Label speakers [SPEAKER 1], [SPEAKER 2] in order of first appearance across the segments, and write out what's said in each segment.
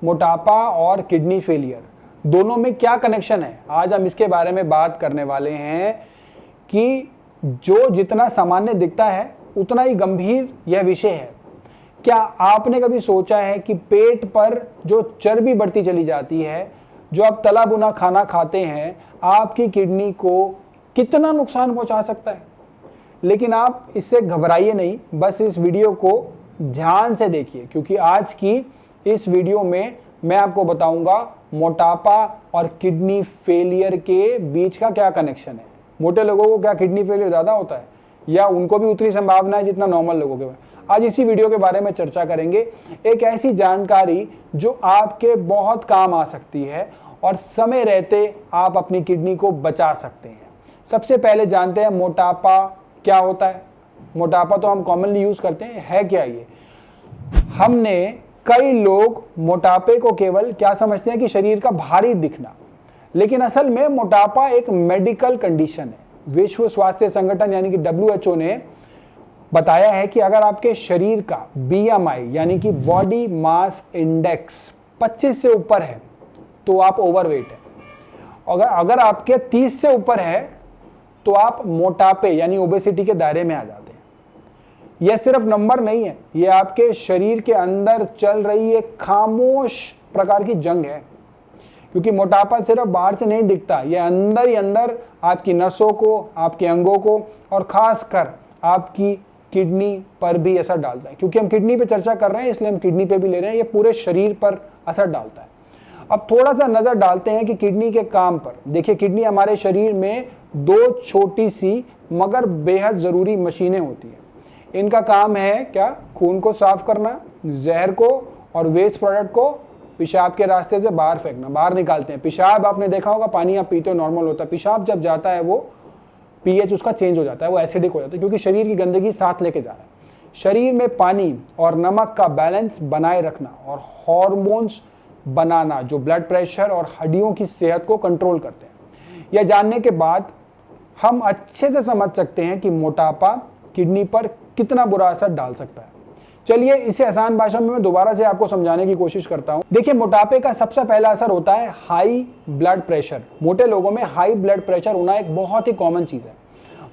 [SPEAKER 1] मोटापा और kidney failure दोनों में क्या कनेक्शन है, आज हम इसके बारे में बात करने वाले हैं कि जो जितना सामान्य दिखता है उतना ही गंभीर यह विषय है। क्या आपने कभी सोचा है कि पेट पर जो चर्बी बढ़ती चली जाती है, जो आप तला भुना खाना खाते हैं, आपकी किडनी को कितना नुकसान पहुंचा सकता है? लेकिन आप इससे घबराइए नहीं, बस इस वीडियो को ध्यान से देखिए, क्योंकि आज की इस वीडियो में मैं आपको बताऊंगा मोटापा और किडनी फेलियर के बीच का क्या कनेक्शन है। मोटे लोगों को क्या किडनी फेलियर ज़्यादा होता है या उनको भी उतनी संभावना है जितना नॉर्मल लोगों के? आज इसी वीडियो के बारे में चर्चा करेंगे, एक ऐसी जानकारी जो आपके बहुत काम आ सकती है और समय रहते आप अपनी किडनी को बचा सकते हैं। सबसे पहले जानते हैं मोटापा क्या होता है। मोटापा तो हम कॉमनली यूज करते हैं, है क्या ये? हमने कई लोग मोटापे को केवल क्या समझते हैं कि शरीर का भारी दिखना, लेकिन असल में मोटापा एक मेडिकल कंडीशन है। विश्व स्वास्थ्य संगठन यानी कि WHO ने बताया है कि अगर आपके शरीर का BMI यानी कि बॉडी मास इंडेक्स 25 से ऊपर है तो आप ओवरवेट है। अगर आपके 30 से ऊपर है तो आप मोटापे यानी ओबेसिटी के दायरे में आ जाते हैं। यह सिर्फ नंबर नहीं है, यह आपके शरीर के अंदर चल रही एक खामोश प्रकार की जंग है, क्योंकि मोटापा सिर्फ बाहर से नहीं दिखता, यह अंदर ही अंदर आपकी नसों को, आपके अंगों को और खासकर आपकी किडनी पर भी असर डालता है। क्योंकि हम किडनी पे चर्चा कर रहे हैं इसलिए हम किडनी पे भी ले रहे हैं, ये पूरे शरीर पर असर डालता है। अब थोड़ा सा नजर डालते हैं कि किडनी के काम पर। देखिए, किडनी हमारे शरीर में दो छोटी सी मगर बेहद जरूरी मशीनें होती हैं। इनका काम है क्या? खून को साफ करना, जहर को और वेस्ट प्रोडक्ट को पेशाब के रास्ते से बाहर फेंकना, बाहर निकालते हैं। पेशाब आपने देखा होगा, पानी आप पीते हो नॉर्मल होता है, पेशाब जब जाता है वो pH उसका चेंज हो जाता है, वो एसिडिक हो जाता है, क्योंकि शरीर की गंदगी साथ लेके जा रहा है। शरीर में पानी और नमक का बैलेंस बनाए रखना और हार्मोन्स बनाना जो ब्लड प्रेशर और हड्डियों की सेहत को कंट्रोल करते हैं। यह जानने के बाद हम अच्छे से समझ सकते हैं कि मोटापा किडनी पर कितना बुरा असर डाल सकता है। चलिए इसे आसान भाषा में मैं दोबारा से आपको समझाने की कोशिश करता हूं। देखिए, मोटापे का सबसे पहला असर होता है हाई ब्लड प्रेशर। मोटे लोगों में हाई ब्लड प्रेशर होना एक बहुत ही कॉमन चीज है,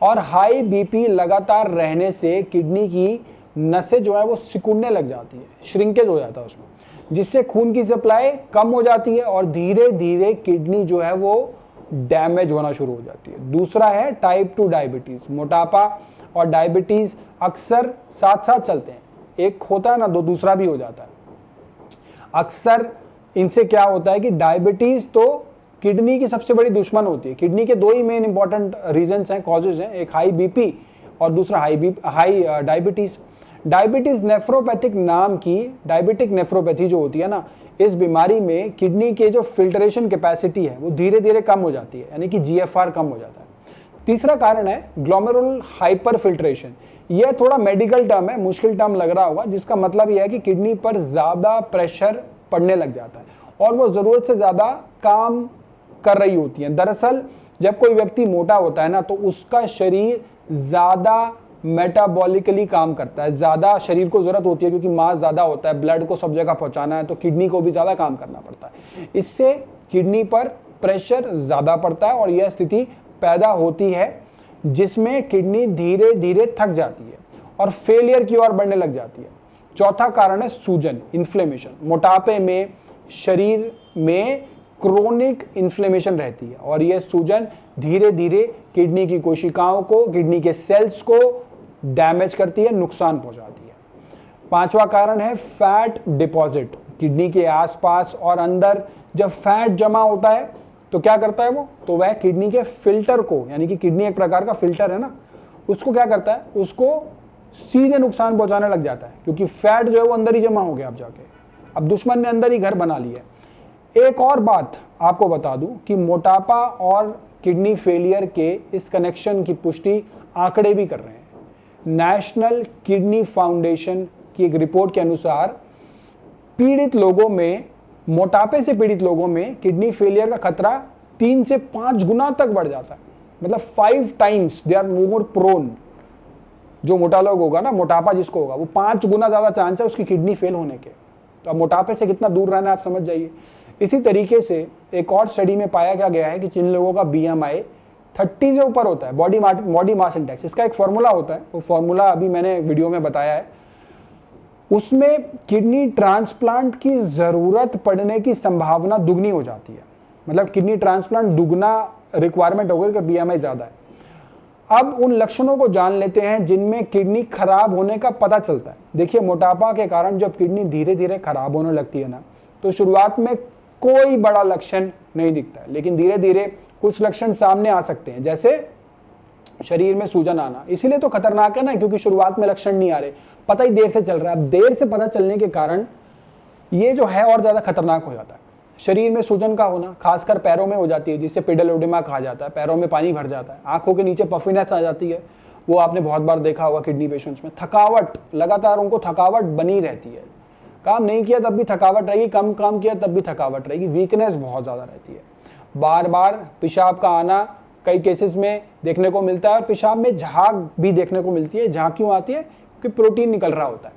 [SPEAKER 1] और हाई BP लगातार रहने से किडनी की नसें जो है वो सिकुड़ने लग जाती है, श्रिंकेज हो जाता है उसमें, जिससे खून की सप्लाई कम हो जाती है और धीरे धीरे किडनी जो है वो डैमेज होना शुरू हो जाती है। दूसरा है टाइप 2 डायबिटीज। मोटापा और डायबिटीज अक्सर साथ साथ चलते हैं, एक होता है ना तो दूसरा भी हो जाता है। अक्सर इनसे क्या होता है कि डायबिटीज तो किडनी की सबसे बड़ी दुश्मन होती है। किडनी के दो ही मेन इंपॉर्टेंट रीजंस हैं, कॉजेज हैं, एक हाई BP और दूसरा हाई डायबिटीज। डायबिटीज नेफ्रोपैथिक नाम की डायबिटिक नेफ्रोपैथी जो होती है ना, इस बीमारी में किडनी के जो फिल्ट्रेशन कैपेसिटी है वो धीरे धीरे कम हो जाती है, यानी कि GFR कम हो जाता है। तीसरा कारण है ग्लोमेरुलर हाइपर फिल्ट्रेशन। यह थोड़ा मेडिकल टर्म है, मुश्किल टर्म लग रहा होगा, जिसका मतलब यह है कि किडनी पर ज्यादा प्रेशर पड़ने लग जाता है और वो जरूरत से ज्यादा काम कर रही होती है। दरअसल जब कोई व्यक्ति मोटा होता है ना तो उसका शरीर ज्यादा मेटाबॉलिकली काम करता है, ज्यादा शरीर को जरूरत होती है, क्योंकि मास ज्यादा होता है, ब्लड को सब जगह पहुंचाना है, तो किडनी को भी ज्यादा काम करना पड़ता है। इससे किडनी पर प्रेशर ज्यादा पड़ता है और यह स्थिति पैदा होती है जिसमें किडनी धीरे धीरे थक जाती है और फेलियर की ओर बढ़ने लग जाती है। चौथा कारण है सूजन, इन्फ्लेमेशन। मोटापे में शरीर में क्रोनिक इन्फ्लेमेशन रहती है और यह सूजन धीरे धीरे किडनी की कोशिकाओं को, किडनी के सेल्स को डैमेज करती है, नुकसान पहुंचाती है। पांचवा कारण है फैट डिपॉजिट। किडनी के आसपास और अंदर जब फैट जमा होता है तो क्या करता है वो? तो वह किडनी के फिल्टर को, यानी कि किडनी एक प्रकार का फिल्टर है ना, उसको क्या करता है? उसको सीधे नुकसान पहुंचाने लग जाता है, क्योंकि फैट जो है वो अंदर ही जमा हो गया। अब जाके अब दुश्मन ने अंदर ही घर बना लिया। एक और बात आपको बता दूं कि मोटापा और किडनी फेलियर के इस कनेक्शन की पुष्टि आंकड़े भी कर रहे हैं। नेशनल किडनी फाउंडेशन की एक रिपोर्ट के अनुसार पीड़ित लोगों में, मोटापे से पीड़ित लोगों में किडनी फेलियर का खतरा 3 से 5 गुना तक बढ़ जाता है। मतलब 5 times they are more prone. जो मोटा लोग होगा ना, मोटापा जिसको होगा, वो 5 गुना ज्यादा चांस है उसकी किडनी फेल होने के। तो अब मोटापे से कितना दूर रहना है आप समझ जाइए। इसी तरीके से एक और स्टडी में पाया क्या गया है कि जिन लोगों का BMI 30 से ऊपर होता है, बॉडी मास इंडेक्स, इसका एक फॉर्मूला होता है, वो फॉर्मूला अभी मैंने वीडियो में बताया है, उसमें किडनी ट्रांसप्लांट की ज़रूरत पड़ने की संभावना दुगनी हो जाती है। मतलब किडनी ट्रांसप्लांट दुगना रिक्वायरमेंट होगी अगर BMI ज़्यादा है। अब उन लक्षणों को जान लेते हैं जिनमें किडनी खराब होने का पता चलता है। देखिए, मोटापा के कारण जब किडनी धीरे धीरे खराब होने लगती है ना, तो शुरुआत में कोई बड़ा लक्षण नहीं दिखता है, लेकिन धीरे धीरे कुछ लक्षण सामने आ सकते हैं, जैसे शरीर में सूजन आना। इसीलिए तो खतरनाक है ना, क्योंकि शुरुआत में लक्षण नहीं आ रहे, पता ही देर से चल रहा है। अब देर से पता चलने के कारण ये जो है और ज़्यादा खतरनाक हो जाता है। शरीर में सूजन का होना, खासकर पैरों में हो जाती है, जिसे पेडलोडेमा कहा जाता है, पैरों में पानी भर जाता है, आंखों के नीचे पफिनेस आ जाती है, वो आपने बहुत बार देखा होगा किडनी पेशेंट्स में। थकावट, लगातार उनको थकावट बनी रहती है, काम नहीं किया तब भी थकावट रहेगी, कम काम किया तब भी थकावट रहेगी, वीकनेस बहुत ज़्यादा रहती है, बार बार पेशाब का आना कई केसेस में देखने को मिलता है, और पेशाब में झाग भी देखने को मिलती है। झाग क्यों आती है? क्योंकि प्रोटीन निकल रहा होता है।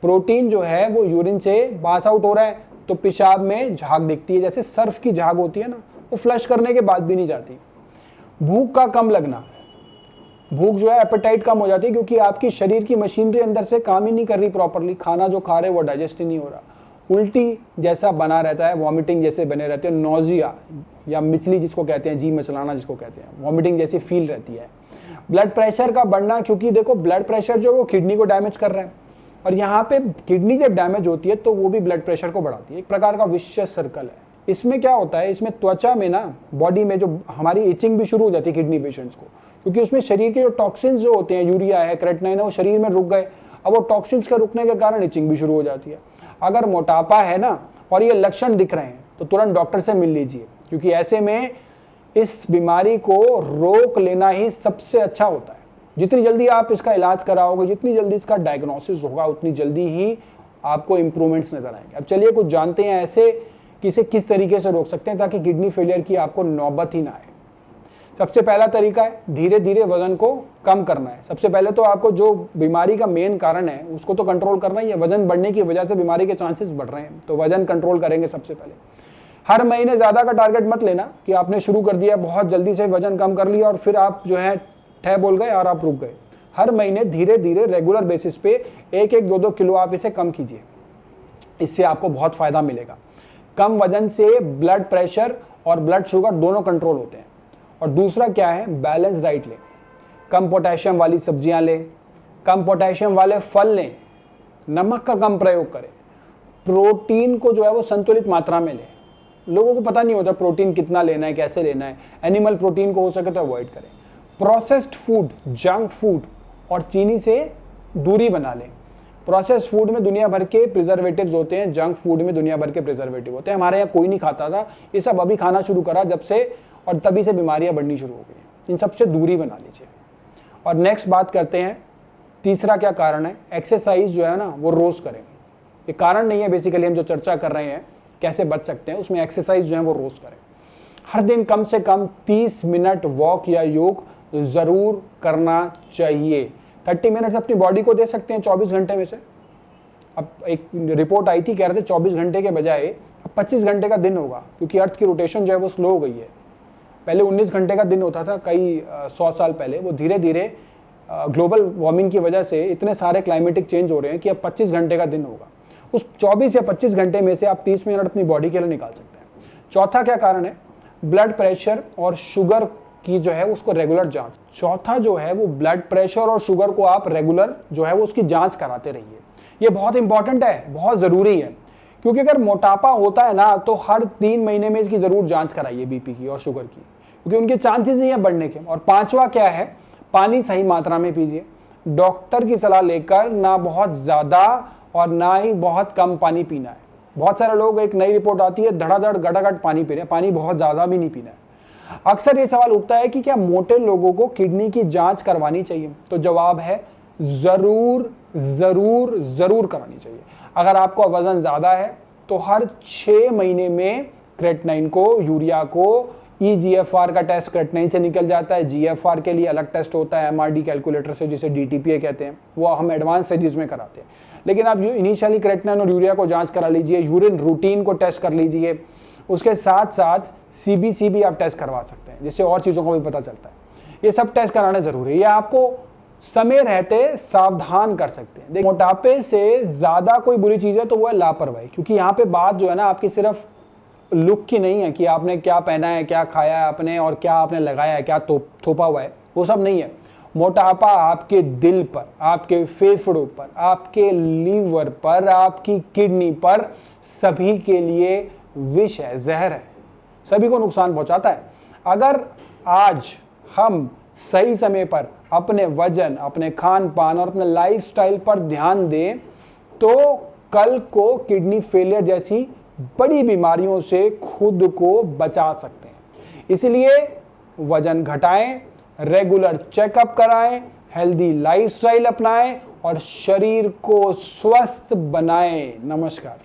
[SPEAKER 1] प्रोटीन जो है वो यूरिन से पास आउट हो रहा है, तो पेशाब में झाग दिखती है, जैसे सर्फ की झाग होती है ना, वो फ्लश करने के बाद भी नहीं जाती। भूख का कम लगना, भूख जो है एपेटाइट कम हो जाती है, क्योंकि आपकी शरीर की मशीनरी अंदर से काम ही नहीं कर रही प्रॉपरली, खाना जो खा रहे वो डाइजेस्ट ही नहीं हो रहा। उल्टी जैसा बना रहता है, वॉमिटिंग जैसे बने रहते हैं, नोजिया या मिचली जिसको कहते हैं, जी मचलाना जिसको कहते हैं, वॉमिटिंग जैसी फील रहती है। ब्लड प्रेशर का बढ़ना, क्योंकि देखो ब्लड प्रेशर जो वो किडनी को डैमेज कर रहा है, और यहाँ पे किडनी जब डैमेज होती है तो वो भी ब्लड प्रेशर को बढ़ाती है। एक प्रकार का विशियस सर्कल है। इसमें क्या होता है, इसमें त्वचा में ना, बॉडी में जो हमारी इचिंग भी शुरू हो जाती है किडनी पेशेंट्स को, क्योंकि उसमें शरीर के जो टॉक्सिन्स जो होते हैं, यूरिया है, क्रेटिनाइन है, वो शरीर में रुक गए। अब वो टॉक्सिन्स के रुकने के कारण इचिंग भी शुरू हो जाती है। अगर मोटापा है ना और ये लक्षण दिख रहे हैं तो तुरंत डॉक्टर से मिल लीजिए, क्योंकि ऐसे में इस बीमारी को रोक लेना ही सबसे अच्छा होता है। जितनी जल्दी आप इसका इलाज कराओगे, जितनी जल्दी इसका डायग्नोसिस होगा, उतनी जल्दी ही आपको इंप्रूवमेंट्स नजर आएंगे। अब चलिए कुछ जानते हैं ऐसे कि इसे किस तरीके से रोक सकते हैं ताकि किडनी फेलियर की आपको नौबत ही ना आए। सबसे पहला तरीका है धीरे धीरे वजन को कम करना है। सबसे पहले तो आपको जो बीमारी का मेन कारण है उसको तो कंट्रोल करना ही है। वजन बढ़ने की वजह से बीमारी के चांसेस बढ़ रहे हैं, तो वजन कंट्रोल करेंगे सबसे पहले। हर महीने ज़्यादा का टारगेट मत लेना कि आपने शुरू कर दिया, बहुत जल्दी से वजन कम कर लिया और फिर आप जो है ठह बोल गए और आप रुक गए। हर महीने धीरे धीरे रेगुलर बेसिस पे 1-1, 2-2 किलो आप इसे कम कीजिए, इससे आपको बहुत फायदा मिलेगा। कम वजन से ब्लड प्रेशर और ब्लड शुगर दोनों कंट्रोल होते हैं। और दूसरा क्या है, बैलेंस डाइट लें, कम पोटेशियम वाली सब्जियां लें, कम पोटेशियम वाले फल लें, नमक का कम प्रयोग करें, प्रोटीन को जो है वो संतुलित मात्रा में लें। लोगों को पता नहीं होता प्रोटीन कितना लेना है, कैसे लेना है। एनिमल प्रोटीन को हो सके तो अवॉइड करें। प्रोसेस्ड फूड, जंक फूड और चीनी से दूरी बना लें। प्रोसेस्ड फूड में दुनिया भर के प्रिजर्वेटिव्स होते हैं, जंक फूड में दुनिया भर के प्रिजर्वेटिव होते हैं। हमारे यहाँ कोई नहीं खाता था, ये सब अभी खाना शुरू करा जब से, और तभी से बीमारियां बढ़नी शुरू हो गई हैं। इन सबसे दूरी बना लीजिए। और नेक्स्ट बात करते हैं, तीसरा क्या कारण है, एक्सरसाइज जो है ना वो रोज करें। ये कारण नहीं है, बेसिकली हम जो चर्चा कर रहे हैं कैसे बच सकते हैं, उसमें एक्सरसाइज जो है वो रोज करें। हर दिन कम से कम 30 मिनट वॉक या योग जरूर करना चाहिए। 30 मिनट्स अपनी बॉडी को दे सकते हैं 24 घंटे में से। अब एक रिपोर्ट आई थी, कह रहे थे 24 घंटे के बजाय अब 25 घंटे का दिन होगा, क्योंकि अर्थ की रोटेशन जो है वो स्लो हो गई है। पहले 19 घंटे का दिन होता था कई 100 साल पहले, वो धीरे धीरे ग्लोबल वार्मिंग की वजह से इतने सारे क्लाइमेटिक चेंज हो रहे हैं कि अब 25 घंटे का दिन होगा। उस 24 या 25 घंटे में से आप 30 मिनट अपनी बॉडी के लिए निकाल सकते हैं। चौथा क्या कारण है, ब्लड प्रेशर और शुगर की जो है उसको रेगुलर जांच। चौथा जो है वो ब्लड प्रेशर और शुगर को आप रेगुलर जो है वो उसकी जांच कराते रहिए। ये बहुत इंपॉर्टेंट है, बहुत ज़रूरी है, क्योंकि अगर मोटापा होता है ना तो हर 3 महीने में इसकी ज़रूर जांच कराइए, बीपी की और शुगर की, क्योंकि उनके चांसेस ही हैं बढ़ने के। और पांचवा क्या है, पानी सही मात्रा में पीजिए। डॉक्टर की सलाह लेकर, ना बहुत ज़्यादा और ना ही बहुत कम पानी पीना है। बहुत सारे लोग, एक नई रिपोर्ट आती है, धड़ाधड़ गटागट पानी पी रहे हैं, पानी बहुत ज़्यादा भी नहीं पीना है। अक्सर ये सवाल उठता है कि क्या मोटे लोगों को किडनी की जांच करवानी चाहिए, तो जवाब है ज़रूर ज़रूर ज़रूर करानी चाहिए। अगर आपका वज़न ज़्यादा है तो हर 6 महीने में क्रेटिनाइन को, यूरिया को, EGFR का टेस्ट क्रेटिनाइन से निकल जाता है, GFR के लिए अलग टेस्ट होता है MRD कैलकुलेटर से, जिसे DTPA कहते हैं, वो हम एडवांस स्टेजेस में कराते हैं। लेकिन आप इनिशियली क्रेटिनाइन और यूरिया को जांच करा लीजिए, यूरिन रूटीन को टेस्ट कर लीजिए, उसके साथ साथ CBC भी आप टेस्ट करवा सकते हैं, जिससे और चीज़ों का भी पता चलता है। ये सब टेस्ट कराना जरूरी है, ये आपको समय रहते सावधान कर सकते हैं। देखिए, मोटापे से ज़्यादा कोई बुरी चीज़ है तो वो है लापरवाही, क्योंकि यहाँ पे बात जो है ना आपकी सिर्फ लुक की नहीं है कि आपने क्या पहना है, क्या खाया है आपने, और क्या आपने लगाया है, क्या थोपा हुआ है, वो सब नहीं है। मोटापा आपके दिल पर, आपके फेफड़ों पर, आपके लीवर पर, आपकी किडनी पर, सभी के लिए विष है, जहर है, सभी को नुकसान पहुंचाता है। अगर आज हम सही समय पर अपने वजन, अपने खान पान और अपने लाइफस्टाइल पर ध्यान दें तो कल को किडनी फेलियर जैसी बड़ी बीमारियों से खुद को बचा सकते हैं। इसलिए वजन घटाएं, रेगुलर चेकअप कराएं, हेल्दी लाइफस्टाइल अपनाएं और शरीर को स्वस्थ बनाएं। नमस्कार।